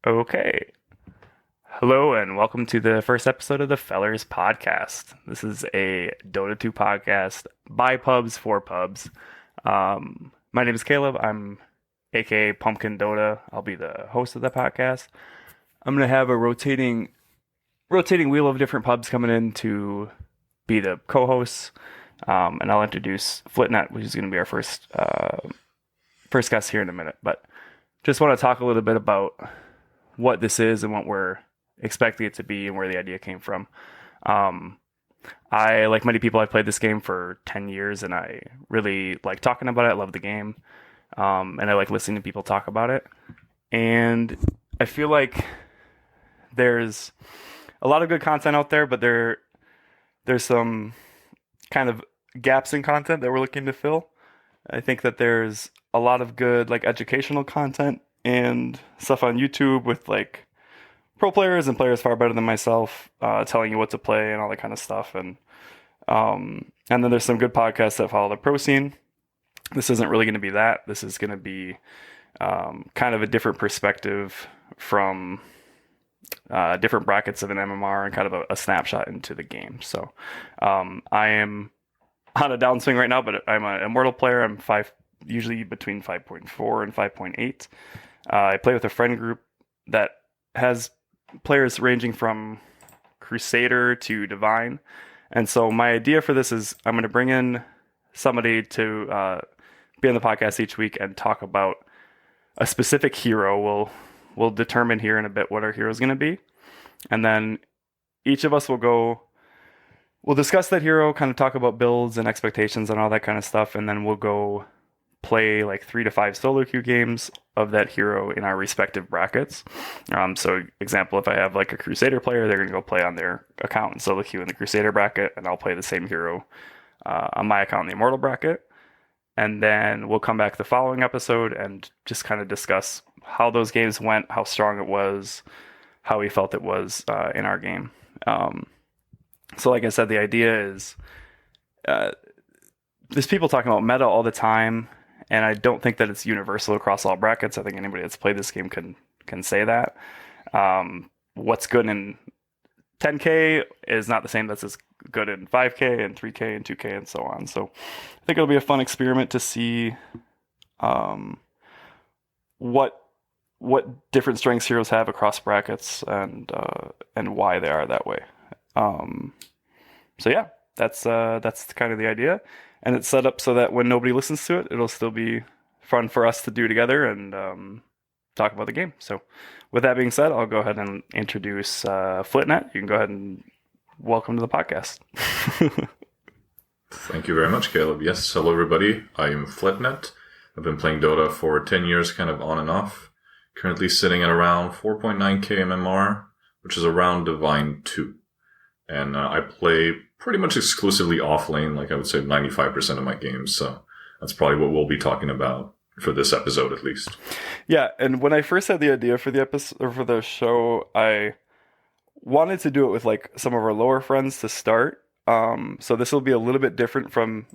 Okay. Hello and welcome to the first episode of the Fellers Podcast. This is a Dota 2 podcast by pubs for pubs. My name is Caleb. I'm aka Pumpkin Dota. I'll be the host of the podcast. I'm gonna have a rotating wheel of different pubs coming in to be the co-hosts. And I'll introduce Flitnet, which is gonna be our first guest here in a minute. But just want to talk a little bit about what this is and what we're expecting it to be and where the idea came from. I, like many people, I've played this game for 10 years and I really like talking about it. I love the game. And I like listening to people talk about it. And I feel like there's a lot of good content out there, but there's some kind of gaps in content that we're looking to fill. I think that there's a lot of good like educational content and stuff on YouTube with like pro players and players far better than myself, telling you what to play and all that kind of stuff. And then there's some good podcasts that follow the pro scene. This isn't really going to be that. This is going to be kind of a different perspective from different brackets of an MMR and kind of a snapshot into the game. So I am on a downswing right now, but I'm an immortal player. I'm usually between 5.4 and 5.8. I play with a friend group that has players ranging from Crusader to Divine. And so my idea for this is I'm going to bring in somebody to be on the podcast each week and talk about a specific hero. We'll determine here in a bit what our hero is going to be. And then each of us we'll discuss that hero, kind of talk about builds and expectations and all that kind of stuff. And then we'll go play like 3 to 5 solo queue games of that hero in our respective brackets. So example, if I have like a Crusader player, they're going to go play on their account in solo queue in the Crusader bracket, and I'll play the same hero on my account in the Immortal bracket. And then we'll come back the following episode and just kind of discuss how those games went, how strong it was, how we felt it was in our game. So like I said, the idea is there's people talking about meta all the time, and I don't think that it's universal across all brackets. I think anybody that's played this game can say that. What's good in 10K is not the same that's as good in 5K and 3K and 2K and so on. So I think it'll be a fun experiment to see what different strengths heroes have across brackets and why they are that way. So yeah, that's kind of the idea. And it's set up so that when nobody listens to it, it'll still be fun for us to do together and talk about the game. So with that being said, I'll go ahead and introduce Flitnet. You can go ahead and welcome to the podcast. Thank you very much, Caleb. Yes, hello everybody. I am Flitnet. I've been playing Dota for 10 years, kind of on and off. Currently sitting at around 4.9k MMR, which is around Divine 2. And I play pretty much exclusively off lane, like I would say 95% of my games. So that's probably what we'll be talking about for this episode, at least. Yeah, and when I first had the idea for the episode or for the show, I wanted to do it with like some of our lower friends to start. So this will be a little bit different from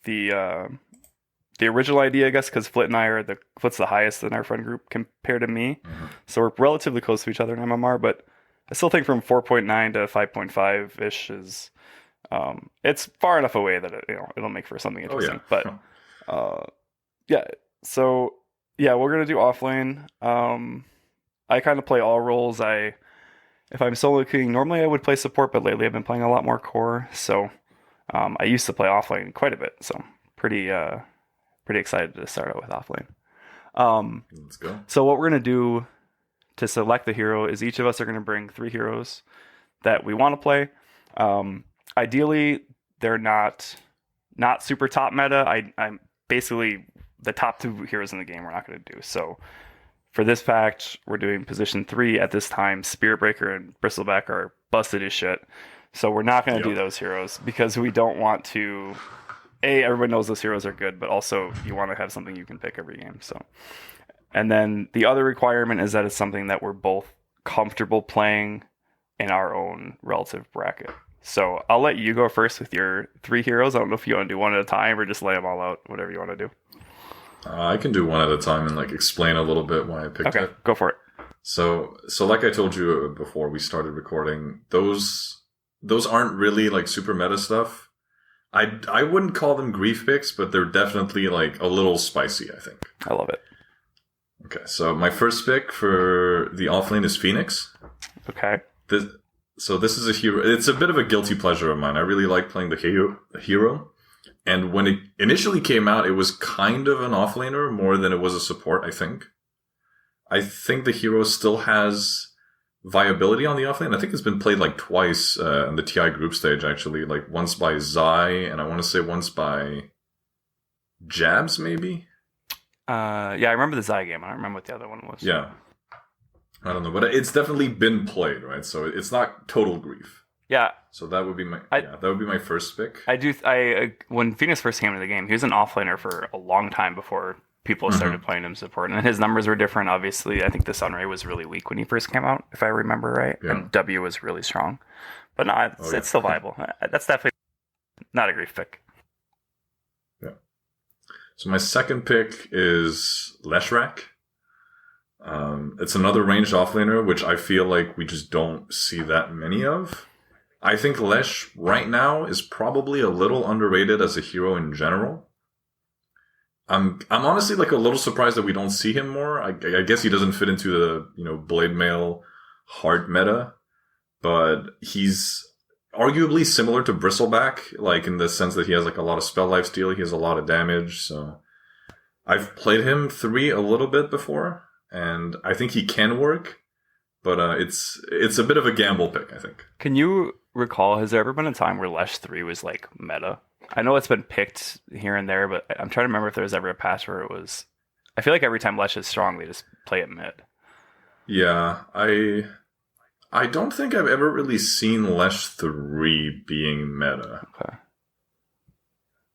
the original idea, I guess, because Flit and I are Flit's the highest in our friend group compared to me. Mm-hmm. So we're relatively close to each other in MMR, but I still think from 4.9 to 5.5-ish is it's far enough away that it'll make for something interesting. Oh, yeah. But yeah, so yeah, we're gonna do offlane. I kind of play all roles. If I'm solo queuing, normally I would play support, but lately I've been playing a lot more core. So I used to play offlane quite a bit. So pretty excited to start out with offlane. Let's go. So what we're gonna do to select the hero is each of us are going to bring 3 heroes that we want to play. Ideally, they're not super top meta. I'm basically the top 2 heroes in the game we're not going to do. So for this patch, we're doing position 3 at this time. Spirit Breaker and Bristleback are busted as shit. So we're not going to do those heroes because we don't want to... everyone knows those heroes are good, but also you want to have something you can pick every game. So... And then the other requirement is that it's something that we're both comfortable playing in our own relative bracket. So I'll let you go first with your 3 heroes. I don't know if you want to do one at a time or just lay them all out, whatever you want to do. I can do one at a time and like explain a little bit why I picked it. Okay, go for it. So like I told you before we started recording, those aren't really like super meta stuff. I wouldn't call them grief picks, but they're definitely like a little spicy, I think. I love it. Okay, so my first pick for the offlane is Phoenix. Okay. This is a hero. It's a bit of a guilty pleasure of mine. I really like playing the hero. And when it initially came out, it was kind of an offlaner more than it was a support, I think. I think the hero still has viability on the offlane. I think it's been played like twice in the TI group stage, actually. Like once by Zai, and I want to say once by Jabs, maybe? Yeah, I remember the Zai game. I don't remember what the other one was. Yeah. I don't know, but it's definitely been played, right? So it's not total grief. Yeah. So that would be my first pick. When Phoenix first came into the game, he was an offlaner for a long time before people started playing him support, and his numbers were different. Obviously, I think the Sunray was really weak when he first came out, if I remember right, and W was really strong. But no, it's still viable. That's definitely not a grief pick. Yeah. So my second pick is Leshrac. It's another ranged offlaner, which I feel like we just don't see that many of. I think Lesh right now is probably a little underrated as a hero in general. I'm honestly like a little surprised that we don't see him more. I guess he doesn't fit into the blade mail hard meta, but he's arguably similar to Bristleback, like in the sense that he has like a lot of spell life steal, he has a lot of damage. So I've played him 3 a little bit before, and I think he can work, but it's a bit of a gamble pick, I think. Can you recall, has there ever been a time where Lesh 3 was like meta? I know it's been picked here and there, but I'm trying to remember if there was ever a patch where it was. I feel like every time Lesh is strong, they just play it mid. Yeah, I don't think I've ever really seen Lesh 3 being meta. Okay.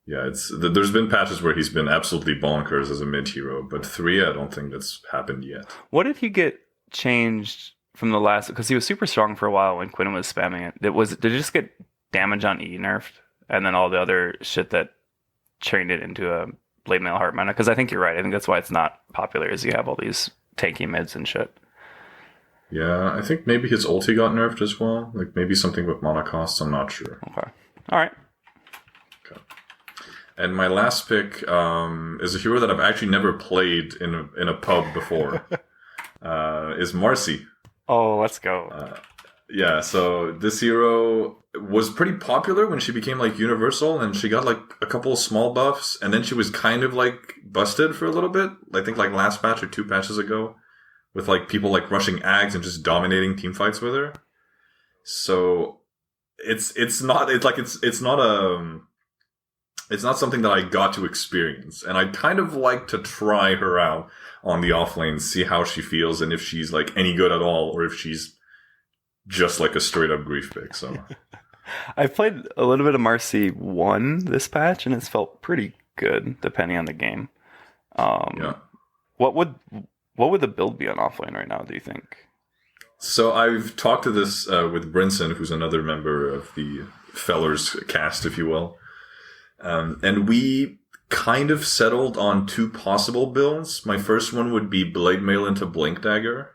Yeah, there's been patches where he's been absolutely bonkers as a mid hero, but 3, I don't think that's happened yet. What did he get changed from the last? Because he was super strong for a while when Quinn was spamming it. Did it just get damage on E nerfed, and then all the other shit that turned it into a blade mail heart mana? Because I think you're right. I think that's why it's not popular, is you have all these tanky mids and shit. Yeah, I think maybe his ulti got nerfed as well. Like maybe something with mana costs. I'm not sure. Okay. All right. Okay. And my last pick is a hero that I've actually never played in a pub before. Is Marcy. Oh, let's go. Yeah, so this hero was pretty popular when she became like universal, and she got like a couple of small buffs, and then she was kind of like busted for a little bit. I think like last patch or 2 patches ago, with like people like rushing Ags and just dominating team fights with her. So it's not something that I got to experience, and I'd kind of like to try her out on the offlane, see how she feels, and if she's like any good at all, or if she's just like a straight up grief pick. So I've played a little bit of Marcy 1 this patch, and it's felt pretty good depending on the game. Yeah. What would the build be on offlane right now, do you think? So I've talked to this with Brinson, who's another member of the Fellers cast, if you will. And we kind of settled on 2 possible builds. My first one would be Blade Mail into Blink Dagger,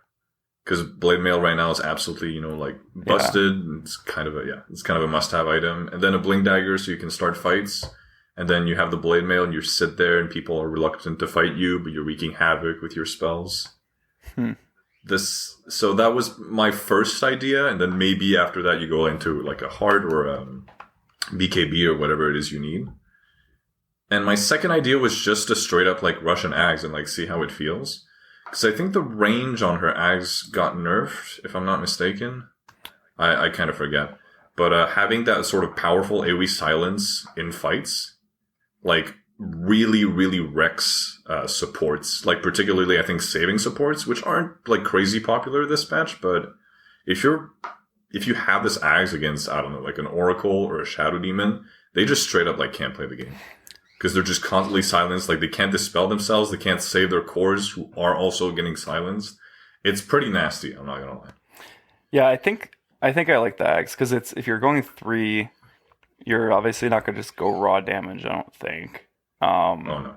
because Blade Mail right now is absolutely, like busted. Yeah. It's kind of a must-have item. And then a Blink Dagger so you can start fights. And then you have the Blade Mail and you sit there and people are reluctant to fight you, but you're wreaking havoc with your spells. So that was my first idea, and then maybe after that you go into like a hard or a BKB or whatever it is you need. And my second idea was just to straight up like rush an Ags and like see how it feels. Because I think the range on her Ags got nerfed, if I'm not mistaken. I kind of forget. But having that sort of powerful AoE silence in fights, like really, really wrecks supports. Like particularly, I think, saving supports, which aren't like crazy popular this patch. But if you have this Ags against, I don't know, like an Oracle or a Shadow Demon, they just straight up like can't play the game. Because they're just constantly silenced. Like they can't dispel themselves. They can't save their cores who are also getting silenced. It's pretty nasty. I'm not gonna lie. Yeah, I think I like the Ags because it's if you're going 3, you're obviously not gonna just go raw damage. I don't think. Oh no.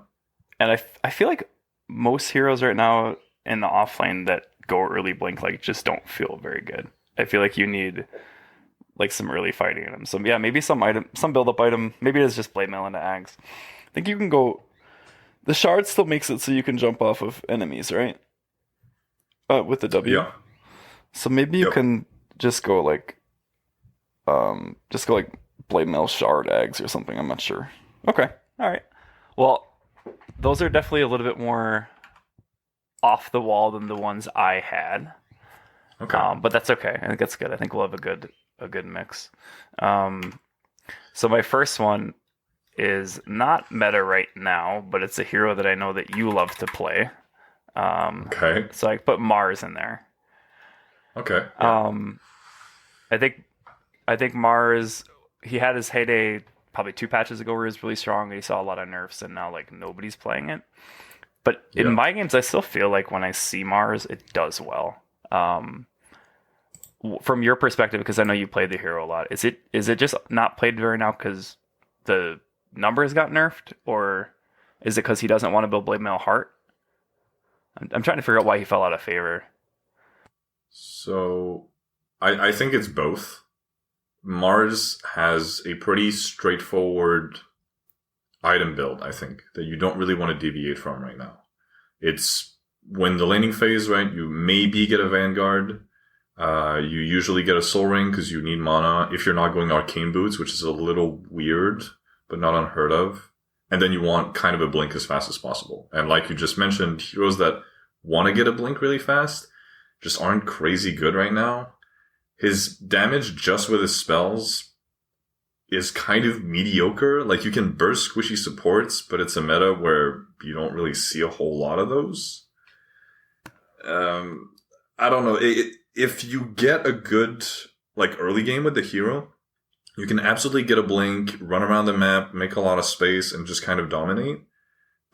And I feel like most heroes right now in the offlane that go early blink like just don't feel very good. I feel like you need like some early fighting in them. So yeah, maybe some build up item. Maybe it's just blade mail into ags. I think you can go. The shard still makes it so you can jump off of enemies, right? With the W. Yeah. So maybe you can just go like blade mail shard ags or something. I'm not sure. Okay. All right. Well, those are definitely a little bit more off the wall than the ones I had. Okay. But that's okay. I think that's good. I think we'll have a good mix. So my first one is not meta right now, but it's a hero that I know that you love to play. Okay. So I put Mars in there. Okay. Yeah. I think Mars, he had his heyday probably 2 patches ago where he was really strong. And he saw a lot of nerfs, and now like nobody's playing it. But in my games, I still feel like when I see Mars, it does well. From your perspective, because I know you play the hero a lot, is it just not played very now because the numbers got nerfed, or is it because he doesn't want to build Blade Mail Heart? I'm trying to figure out why he fell out of favor. So, I think it's both. Mars has a pretty straightforward item build, I think, that you don't really want to deviate from right now. It's when the laning phase, right, you maybe get a Vanguard. You usually get a Soul Ring because you need mana if you're not going Arcane Boots, which is a little weird, but not unheard of. And then you want kind of a blink as fast as possible. And like you just mentioned, heroes that want to get a blink really fast just aren't crazy good right now. His damage just with his spells is kind of mediocre. Like, you can burst squishy supports, but it's a meta where you don't really see a whole lot of those. I don't know. If you get a good like early game with the hero, you can absolutely get a blink, run around the map, make a lot of space, and just kind of dominate.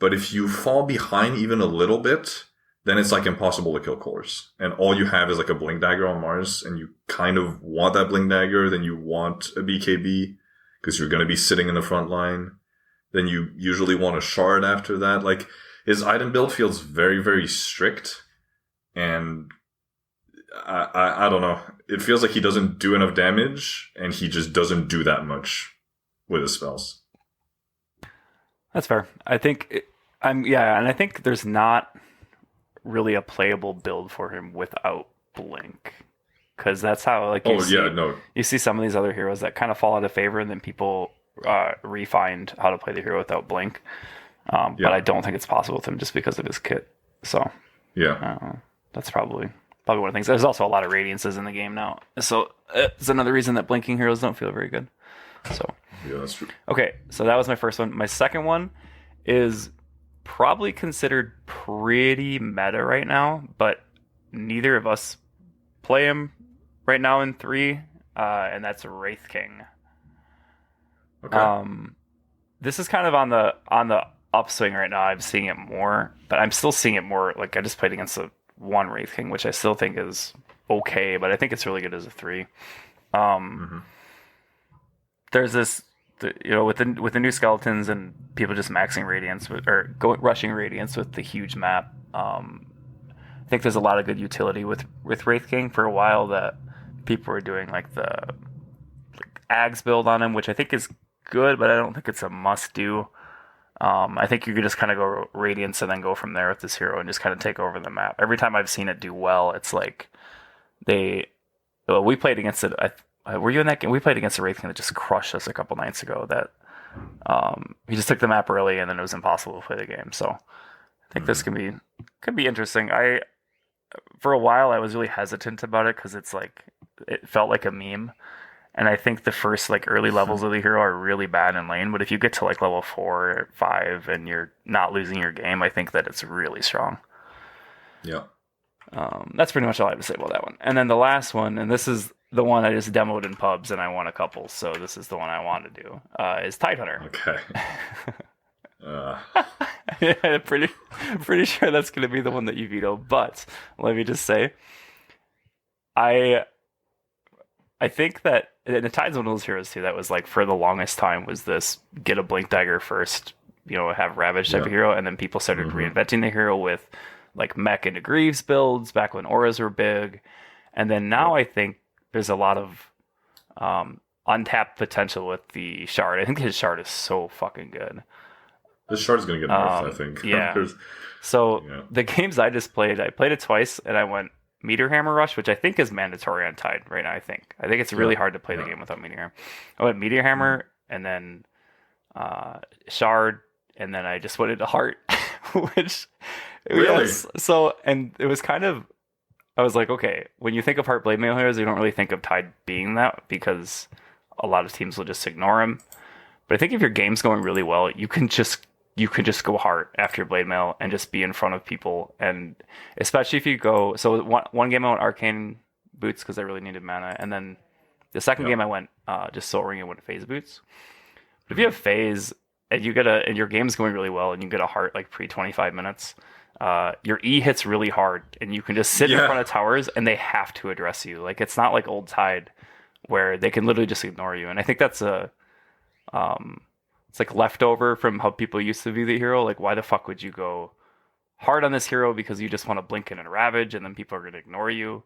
But if you fall behind even a little bit, then it's like impossible to kill cores. And all you have is like a blink dagger on Mars, and you kind of want that blink dagger, then you want a BKB, because you're going to be sitting in the front line. Then you usually want a shard after that. Like, his item build feels very, very strict. And I don't know. It feels like he doesn't do enough damage, and he just doesn't do that much with his spells. That's fair. I think and I think there's not really a playable build for him without blink, because that's how like you see some of these other heroes that kind of fall out of favor, and then people refined how to play the hero without blink. But I don't think it's possible with him just because of his kit. So that's probably one of the things. There's also a lot of radiances in the game now, so it's another reason that blinking heroes don't feel very good. So yeah, that's true. Okay, so that was my first one. My second one is probably considered pretty meta right now, but neither of us play him right now in 3, and that's Wraith King. Okay. This is kind of on the upswing right now. I'm seeing it more, but I'm still seeing it more. Like, I just played against the 1 Wraith King, which I still think is okay, but I think it's really good as a 3. There's this, with the new skeletons and people just maxing Radiance rushing Radiance with the huge map. I think there's a lot of good utility with Wraith King. For a while that people were doing like the Ags build on him, which I think is good, but I don't think it's a must do. I think you could just kind of go Radiance and then go from there with this hero and just kind of take over the map. Every time I've seen it do well, it's like we played against it. Were you in that game? We played against a Wraith King that just crushed us a couple nights ago. That he just took the map early, and then it was impossible to play the game. So I think this could be interesting. For a while I was really hesitant about it because it's like it felt like a meme, and I think the first like early levels of the hero are really bad in lane. But if you get to like level 4 or 5 and you're not losing your game, I think that it's really strong. Yeah. That's pretty much all I have to say about that one. And then the last one, and this is the one I just demoed in pubs and I won a couple, so this is the one I want to do, is Tidehunter. Okay. Yeah, pretty sure that's going to be the one that you veto, but let me just say, I think that, and the Tide's one of those heroes too, that was like, for the longest time, was this get a Blink Dagger first, have Ravage type of hero, and then people started reinventing the hero with like mech into Greaves builds back when auras were big, and then now I think there's a lot of untapped potential with the shard. I think his shard is so fucking good. This shard's gonna get nerfed, I think. Yeah. So the games I played it twice, and I went Meteor Hammer Rush, which I think is mandatory on Tide right now. I think it's really hard to play the game without Meteor Hammer. I went Meteor Hammer, and then Shard, and then I just went into Heart, which really. So, and it was kind of, I was like, okay, when you think of Heart Blade Mail heroes, you don't really think of Tide being that because a lot of teams will just ignore him. But I think if your game's going really well, you can just go Heart after Blade Mail and just be in front of people. And especially if you go, so one game I went Arcane Boots because I really needed mana, and then the second game I went just Soul Ring and went Phase Boots. But if you have Phase and and your game's going really well and you get a Heart like pre 25 minutes, your E hits really hard and you can just sit in front of towers and they have to address you. Like it's not like old Tide where they can literally just ignore you. And I think that's it's like leftover from how people used to view the hero. Like why the fuck would you go hard on this hero because you just want to blink in and ravage and then people are going to ignore you?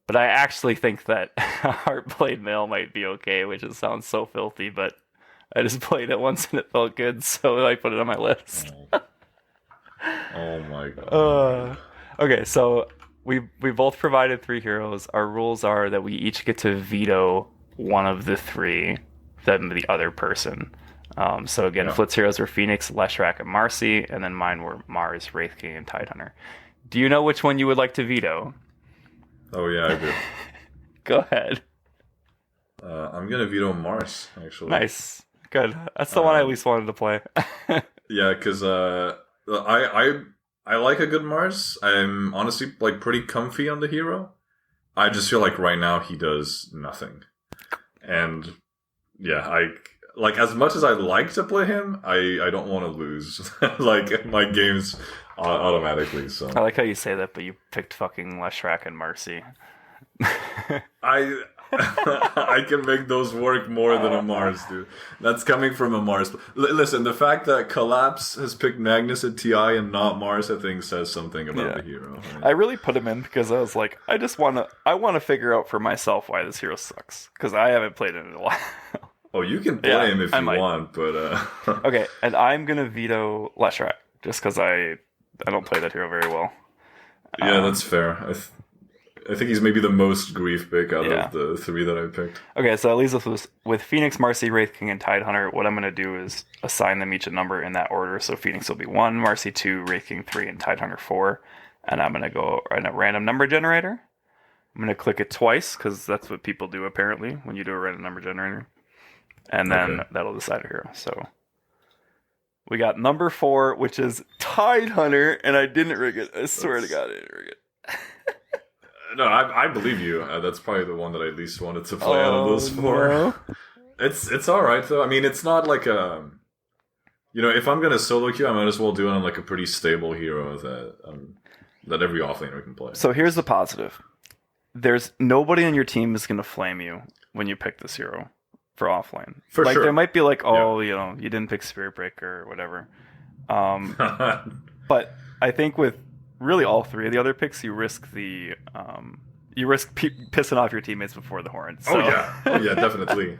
But I actually think that Heartblade Mail might be okay, which sounds so filthy, but I just played it once and it felt good, so I put it on my list. Oh my god. Okay, so we both provided 3 heroes. Our rules are that we each get to veto one of the 3 than the other person. So again, Flit's heroes were Phoenix, Leshrac, and Marcy, and then mine were Mars, Wraith King, and Tidehunter. Do you know which one you would like to veto? Oh yeah, I do. Go ahead. I'm gonna veto Mars, actually. Nice. Good. That's the one I at least wanted to play. Yeah, because I like a good Mars. I'm honestly like pretty comfy on the hero. I just feel like right now he does nothing. And yeah, I like as much as I'd like to play him, I don't want to lose like my games automatically. So I like how you say that, but you picked fucking Leshrac and Marcy. I can make those work more than a Mars, dude. That's coming from a Mars. Listen, the fact that Collapse has picked Magnus at TI and not Mars, I think says something about the hero. Right? I really put him in because I was like, I want to figure out for myself why this hero sucks because I haven't played it in a while. Oh, you can play him if you want, but okay, and I'm gonna veto Leshrac just because I don't play that hero very well. Yeah, that's fair. I think he's maybe the most grief pick out of the 3 that I picked. Okay, so that leaves us with Phoenix, Marcy, Wraith King, and Tidehunter. What I'm going to do is assign them each a number in that order. So Phoenix will be 1, Marcy 2, Wraith King 3, and Tidehunter 4. And I'm going to go in a random number generator. I'm going to click it twice because that's what people do apparently when you do a random number generator. And then that'll decide a hero. So we got number 4, which is Tidehunter, and I didn't rig it. I swear to God I didn't rig it. No, I believe you. That's probably the one that I least wanted to play out of those 4. No. It's all right though. I mean, it's not like a, if I'm gonna solo queue, I might as well do it on like a pretty stable hero that every offlaner can play. So here's the positive: there's nobody on your team is gonna flame you when you pick this hero for offlane. For sure, there might be like, you didn't pick Spirit Break or whatever. But I think with really all 3 of the other picks, you risk pissing off your teammates before the horn. So. Oh yeah, definitely.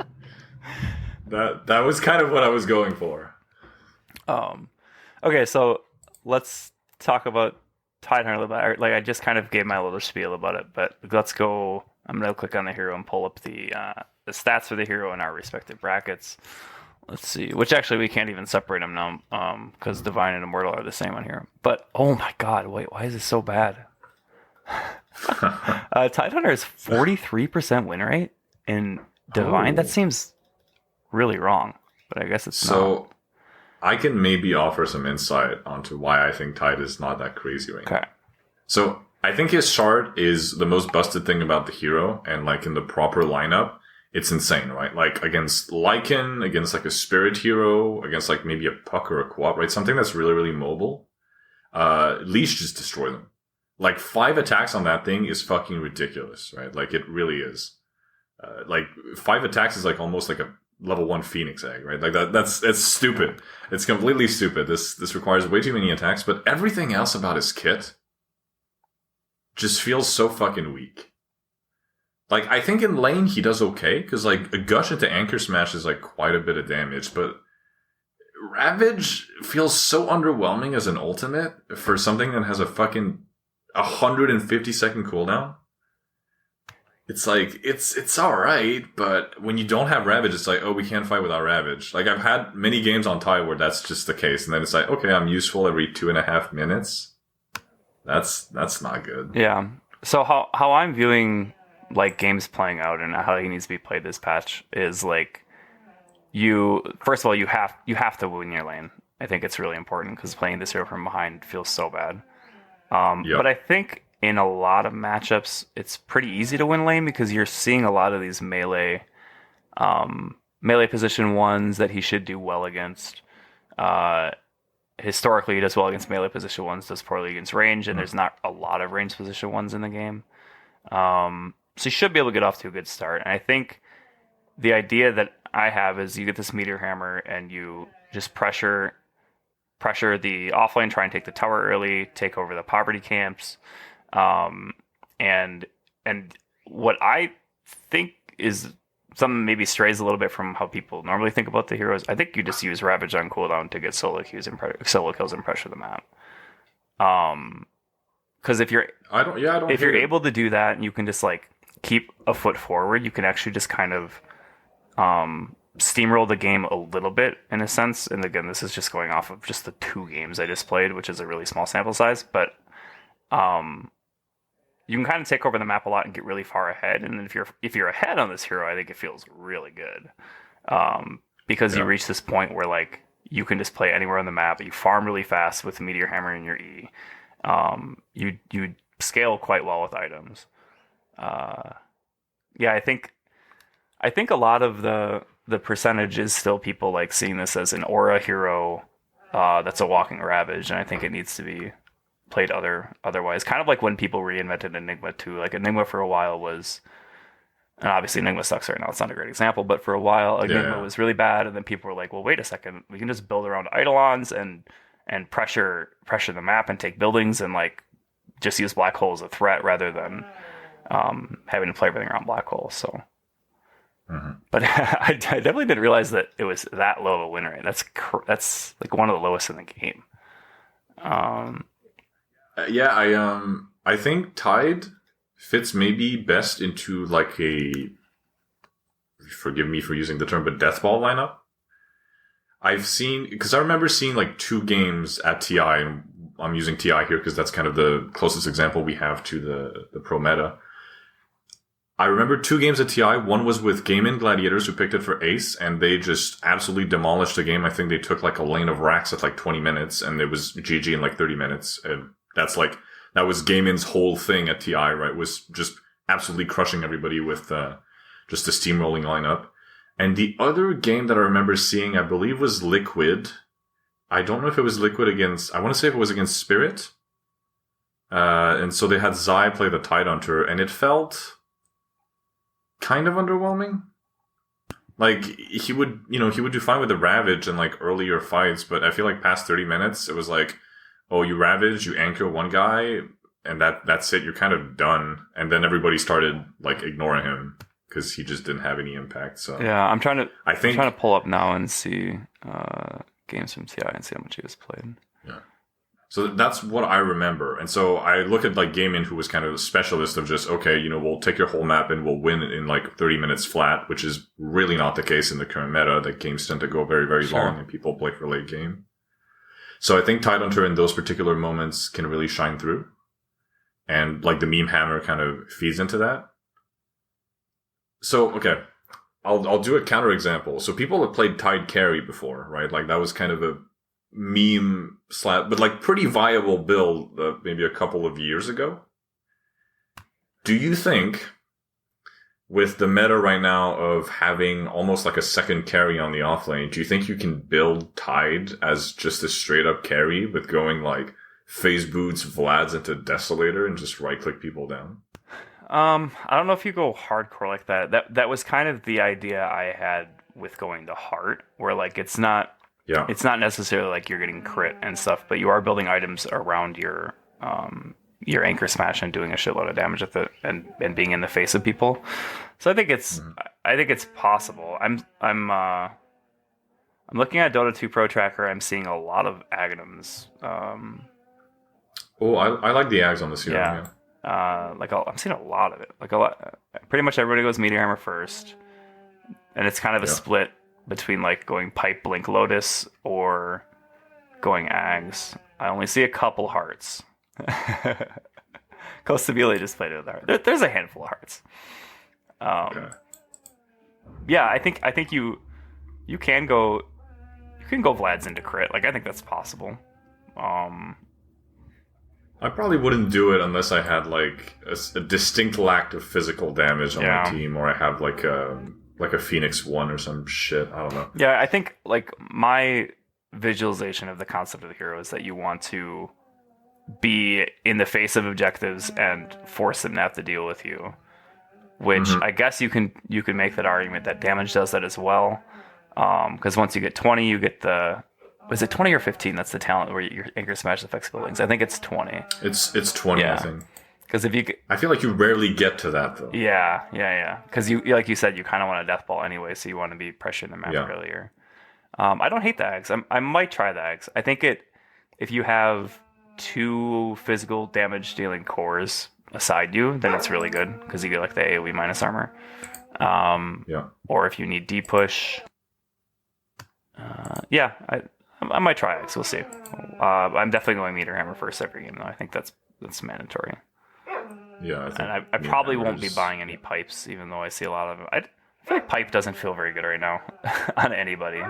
That was kind of what I was going for. Okay, so let's talk about Tidehunter a little bit. Like I just kind of gave my little spiel about it, but let's go. I'm gonna click on the hero and pull up the stats for the hero in our respective brackets. Let's see. Which actually we can't even separate them now, because Divine and Immortal are the same on here. But oh my God, wait, why is this so bad? Tidehunter has 43% win rate in Divine. That seems really wrong, but I guess it's not. So I can maybe offer some insight onto why I think Tide is not that crazy right now. Okay. So I think his shard is the most busted thing about the hero, and like in the proper lineup, it's insane, right? Like against Lycan, against like a spirit hero, against like maybe a puck or a co-op, right? Something that's really, really mobile. Leash just destroy them. Like 5 attacks on that thing is fucking ridiculous, right? Like it really is. Like 5 attacks is like almost like a level 1 Phoenix egg, right? Like it's stupid. It's completely stupid. This requires way too many attacks, but everything else about his kit just feels so fucking weak. Like, I think in lane he does okay, because, like, a gush into anchor smash is, like, quite a bit of damage, but Ravage feels so underwhelming as an ultimate for something that has a fucking 150-second cooldown. It's like, it's alright, but when you don't have Ravage, it's like, oh, we can't fight without Ravage. Like, I've had many games on Tide where that's just the case, and then it's like, okay, I'm useful every 2.5 minutes. That's not good. Yeah. So how I'm viewing like games playing out and how he needs to be played this patch is like first of all you have to win your lane. I think it's really important because playing this hero from behind feels so bad. Yep. But I think in a lot of matchups it's pretty easy to win lane because you're seeing a lot of these melee position ones that he should do well against. Historically, he does well against melee position ones, does poorly against range, and there's not a lot of range position ones in the game. So you should be able to get off to a good start. And I think the idea that I have is you get this meteor hammer and you just pressure the offlane, try and take the tower early, take over the poverty camps, and what I think is something maybe strays a little bit from how people normally think about the heroes. I think you just use Ravage on cooldown to get solo kills and pressure the map. Because if you're able to do that, and you can just like keep a foot forward, you can actually just kind of steamroll the game a little bit in a sense. And again, this is just going off of just the 2 games I just played, which is a really small sample size, but you can kind of take over the map a lot and get really far ahead. And if you're ahead on this hero, I think it feels really good because you reach this point where like you can just play anywhere on the map. You farm really fast with the meteor hammer and your E. You scale quite well with items. I think a lot of the percentage is still people like seeing this as an aura hero that's a walking Ravage, and I think it needs to be played otherwise. Kind of like when people reinvented Enigma too. Like Enigma for a while was, and obviously Enigma sucks right now. It's not a great example, but for a while Enigma was really bad, and then people were like, well, wait a second, we can just build around Eidolons and pressure the map and take buildings and like just use black hole as a threat rather than having to play everything around black hole. So, but I definitely didn't realize that it was that low of a win rate. That's like one of the lowest in the game. I think Tide fits maybe best into like forgive me for using the term, but deathball lineup. Because I remember seeing like 2 games at TI, and I'm using TI here because that's kind of the closest example we have to the pro meta. I remember 2 games at TI. One was with Game In Gladiators, who picked it for Ace, and they just absolutely demolished the game. I think they took like a lane of racks at like 20 minutes, and it was GG in like 30 minutes. And that was Game In's whole thing at TI, right? Was just absolutely crushing everybody with just a steamrolling lineup. And the other game that I remember seeing, I believe, was Liquid. I don't know if it was Liquid against... I want to say if it was against Spirit. And so they had Zai play the Tidehunter, and it felt kind of underwhelming. Like, he would do fine with the Ravage in, like, earlier fights, but I feel like past 30 minutes, it was like, oh, you Ravage, you anchor one guy, and that's it, you're kind of done. And then everybody started, like, ignoring him, because he just didn't have any impact. So yeah, I'm trying to pull up now and see games from TI and see how much he was played. Yeah. So that's what I remember. And so I look at like Game In, who was kind of a specialist of just, okay, we'll take your whole map and we'll win in like 30 minutes flat, which is really not the case in the current meta. That games tend to go very, very long and people play for late game. So I think Tidehunter in those particular moments can really shine through. And like the meme hammer kind of feeds into that. So, okay, I'll do a counterexample. So people have played Tide Carry before, right? Like that was kind of a meme but like pretty viable build maybe a couple of years ago. Do you think with the meta right now of having almost like a second carry on the offlane, do you think you can build Tide as just a straight up carry with going like phase boots Vlads into Desolator and just right click people down? I don't know if you go hardcore like that. That was kind of the idea I had with going to Heart, where like it's not necessarily like you're getting crit and stuff, but you are building items around your your anchor smash and doing a shitload of damage with it and being in the face of people. So I think it's possible. I'm looking at Dota 2 Pro Tracker. I'm seeing a lot of Agnums. I like the Ags on this hero. Yeah. I'm seeing a lot of it. Like a lot. Pretty much everybody goes Meteor Hammer first, and it's kind of a split between like going Pipe, Blink, Lotus, or going Ags. I only see a couple hearts. Costabile just played it there. There's a handful of hearts. Yeah, I think you can go Vlad's into crit. Like I think that's possible. I probably wouldn't do it unless I had like a distinct lack of physical damage on my team, or I have like a Phoenix 1 or some shit. I don't know. Yeah, I think like my visualization of the concept of the hero is that you want to be in the face of objectives and force them to have to deal with you. Which I guess you can make that argument that damage does that as well. Because once you get 20, you get the... Was it 20 or 15? That's the talent where your anchor smash affects buildings. I think it's 20. It's 20, I think. Because if you... I feel like you rarely get to that, though. Yeah. Because you, like you said, you kind of want a death ball anyway, so you want to be pressuring the map earlier. I don't hate the Ags. I might try the Ags. I think if you have 2 physical damage dealing cores aside you, then it's really good because you get like the AoE minus armor. Or if you need D-push... I might try X. We'll see. I'm definitely going Meteor Hammer first every game, though. I think that's mandatory. Yeah, I probably won't be buying any pipes, even though I see a lot of them. I feel like pipe doesn't feel very good right now on anybody.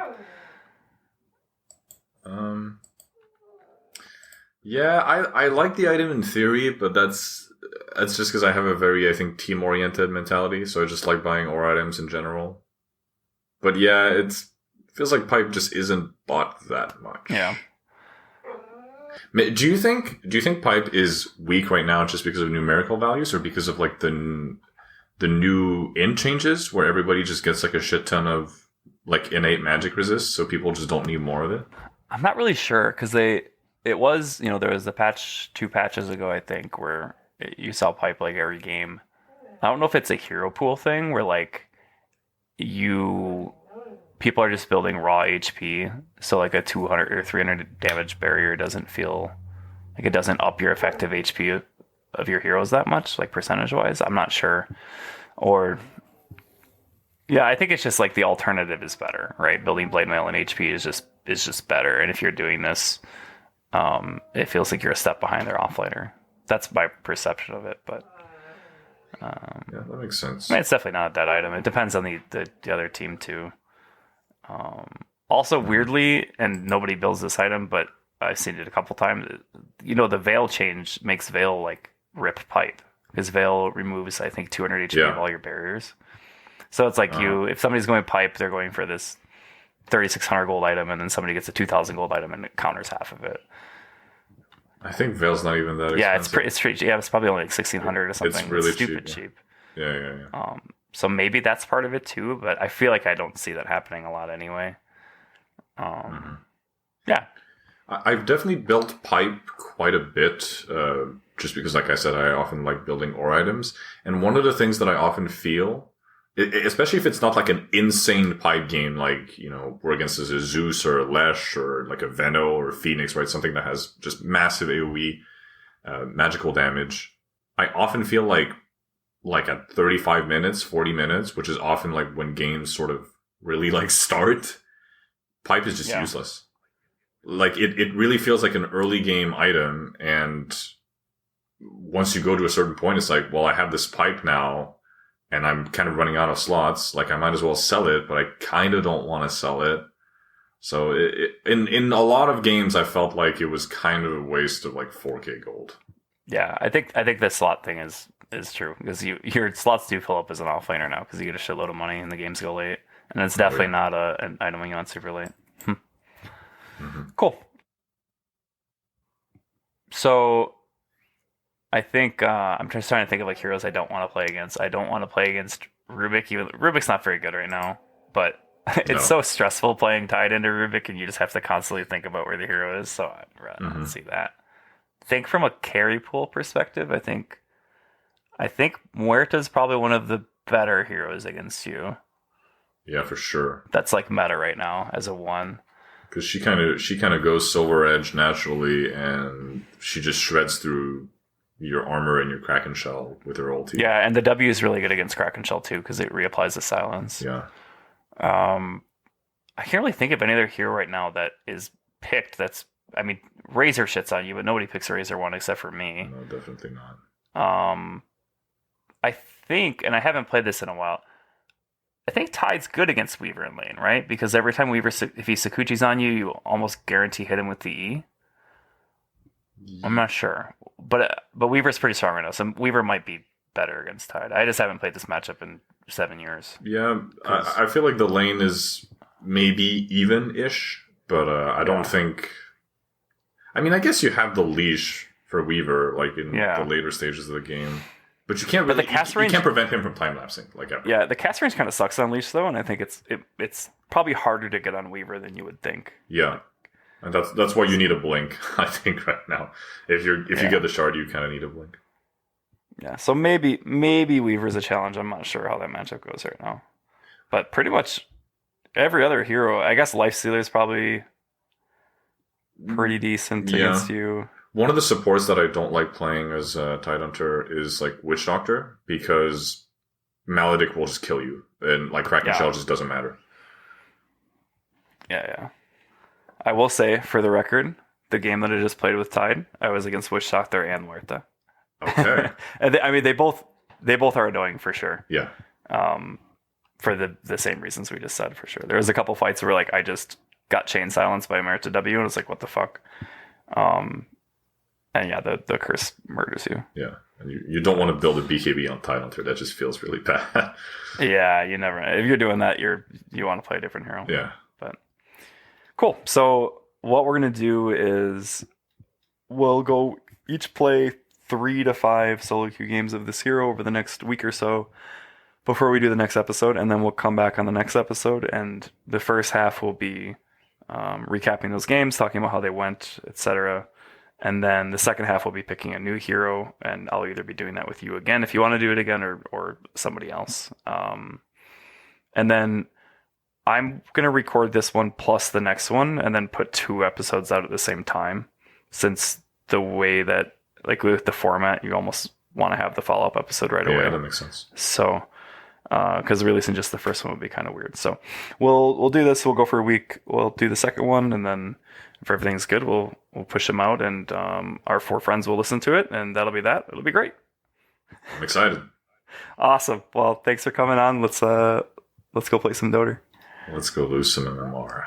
Yeah, I like the item in theory, but that's just because I have a very, I think, team-oriented mentality, so I just like buying ore items in general. But yeah, it feels like pipe just isn't bought that much. Yeah. Do you think pipe is weak right now just because of numerical values, or because of like the new int changes where everybody just gets like a shit ton of like innate magic resist, so people just don't need more of it? I'm not really sure because there was the patch 2 patches ago, I think, where you saw pipe like every game. I don't know if it's a hero pool thing where like people are just building raw HP, so like a 200 or 300 damage barrier doesn't feel like it doesn't up your effective HP of your heroes that much, like percentage wise. I'm not sure. Or I think it's just like the alternative is better, right? Building blade mail and HP is just better. And if you're doing this, it feels like you're a step behind their offlaner. That's my perception of it, but that makes sense. I mean, it's definitely not a dead item. It depends on the other team too. Also, weirdly, and nobody builds this item, but I've seen it a couple times. The Veil change makes Veil like rip pipe because Veil removes, I think, 200 HP of all your barriers. So it's like if somebody's going pipe, they're going for this 3,600 gold item, and then somebody gets a 2,000 gold item and it counters half of it. I think Veil's not even that expensive. Yeah, it's pretty. Yeah, it's probably only like 1,600 or something. It's really stupid cheap. Yeah. So maybe that's part of it too, but I feel like I don't see that happening a lot anyway. Yeah. I've definitely built pipe quite a bit, just because, like I said, I often like building ore items. And one of the things that I often feel, especially if it's not like an insane pipe game, like, we're against a Zeus or a Lesh or like a Veno or a Phoenix, right? Something that has just massive AoE magical damage. I often feel like at 35 minutes, 40 minutes, which is often like when games sort of really like start, pipe is just useless. Like it really feels like an early game item, and once you go to a certain point, it's like, well, I have this pipe now and I'm kind of running out of slots. Like I might as well sell it, but I kind of don't want to sell it. So in a lot of games, I felt like it was kind of a waste of like 4K gold. Yeah, I think the slot thing is true because your slots do fill up as an offlaner now because you get a shitload of money and the games go late, and it's definitely not an item you want super late. Cool. So I think I'm just trying to think of like heroes I don't want to play against. I don't want to play against Rubik. Even Rubik's not very good right now, but it's so stressful playing tied into Rubik, and you just have to constantly think about where the hero is. So I'd rather not see that. think from a carry pool perspective, I think Muerta's probably one of the better heroes against you. Yeah, for sure. That's like meta right now as a 1. Because she kind of goes Silver Edge naturally, and she just shreds through your armor and your Kraken Shell with her ulti. Yeah, and the W is really good against Kraken Shell too because it reapplies the silence. Yeah. I can't really think of any other hero right now that is picked. I mean, Razor shits on you, but nobody picks a Razor 1 except for me. No, definitely not. I think, and I haven't played this in a while, I think Tide's good against Weaver in lane, right? Because every time Weaver, if he Sakuchi's on you, you almost guarantee hit him with the E. I'm not sure. But Weaver's pretty strong right now, so Weaver might be better against Tide. I just haven't played this matchup in 7 years. Yeah, I feel like the lane is maybe even-ish, but I don't think... I mean, I guess you have the leash for Weaver, like in the later stages of the game. But you can't really... You can't prevent him from time-lapsing, like ever. Yeah, the cast range kind of sucks on leash, though, and I think it's probably harder to get on Weaver than you would think. Yeah. And that's why you need a blink, I think, right now. If you get the shard, you kind of need a blink. Yeah, so maybe Weaver's a challenge. I'm not sure how that matchup goes right now. But pretty much every other hero, I guess Lifestealer is probably pretty decent against you. One of the supports that I don't like playing as Tidehunter is like Witch Doctor, because Maledict will just kill you. And like Kraken Shell just doesn't matter. Yeah. I will say, for the record, the game that I just played with Tide, I was against Witch Doctor and Muerta. Okay. And they both are annoying for sure. Yeah. For the same reasons we just said, for sure. There was a couple fights where like I just got chain silenced by Muerta W, and I was like, what the fuck? And yeah, the curse murders you. Yeah. And you don't want to build a BKB on Tidehunter. That just feels really bad. Yeah, you never. If you're doing that, you want to play a different hero. Yeah. But cool. So what we're gonna do is we'll go each play 3 to 5 solo queue games of this hero over the next week or so before we do the next episode, and then we'll come back on the next episode, and the first half will be recapping those games, talking about how they went, etc. And then the second half will be picking a new hero, and I'll either be doing that with you again if you want to do it again, or somebody else. And then I'm going to record this one plus the next one, and then put 2 episodes out at the same time, since the way that, like with the format, you almost want to have the follow-up episode right away. Yeah, that makes sense. So, because releasing just the first one would be kind of weird. So we'll do this. We'll go for a week. We'll do the second one, and then if everything's good, we'll push them out, and our 4 friends will listen to it, and that'll be that. It'll be great. I'm excited. Awesome. Well, thanks for coming on. Let's go play some Dota. Let's go lose some MMR.